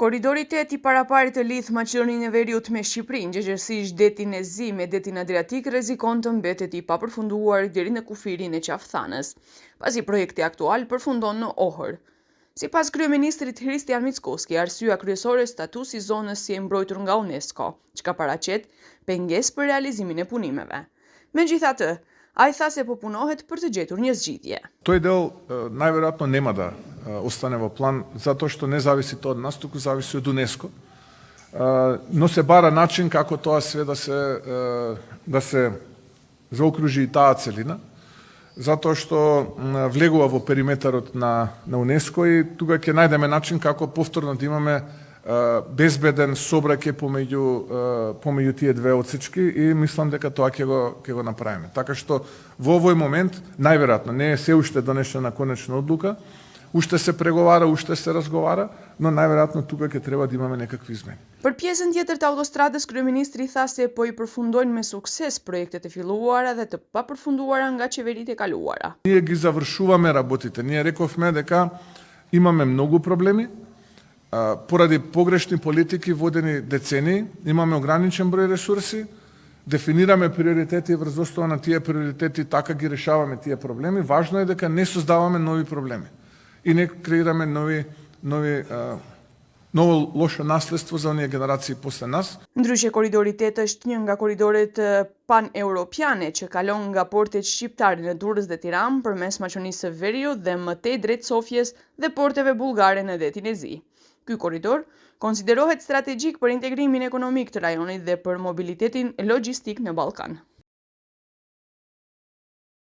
Korridoritet i paraparit të lidh Maqedoninë e Veriut me Shqipërinë, gjithësisht detin e Zi me detin Adriatik, rrezikon të mbetet i papërfunduar deri në kufirin e Qafthanës, pasi projekti aktual përfundon në Ohër. Sipas kryeministrit Hristian Mickoski, arsyeja kryesore statusi i zonës si e mbrojtur nga UNESCO, çka paraqet pengesë për realizimin e punimeve. Megjithatë, ai tha se po punohet për të gjetur një zgjidhje. Тој дел најверојатно нема да остане во план, затоа што не зависи тоа од нас, туку зависи од ЮНЕСКО. Но се бара начин како тоа све да се заокружи и таа целина, затоа што влегува во периметарот на ЮНЕСКО и тука ќе најдеме начин како повторно да имаме безбеден сообраќај помеѓу тие две отсечки и мислам дека тоа ќе го направиме. Така што во овој момент најверојатно не е се уште донесена конечна одлука, уште се преговара, уште се разговара, но најверојатно тука ќе треба да имаме некакви измени. Për pjesën tjetër të autostradës, kryeministri tha se po i përfundojnë me sukses projektet e filluara dhe të papërfunduara nga qeveritë e kaluara. Ние ги завршуваме работите. Ние рековме дека имаме многу проблеми, поради погрешни политики водени децении, имаме ограничен број ресурси, дефинираме приоритети и врз основа на тие приоритети така ги решаваме тие проблеми. Важно е дека не создаваме нови проблеми и не креираме ново лошо наследство за оние генерации после нас. Ndryshe koridori 8 është një nga koridoret pan-europiane që kalon nga portet shqiptare në Durrës dhe Tiranë përmes Maqedonisë së Veriut dhe më tej drejt Sofjes dhe porteve bullgare në detin e Zi. Ky korridor konsiderohet strategjik për integrimin ekonomik të rajonit dhe për mobilitetin logjistik në Ballkan.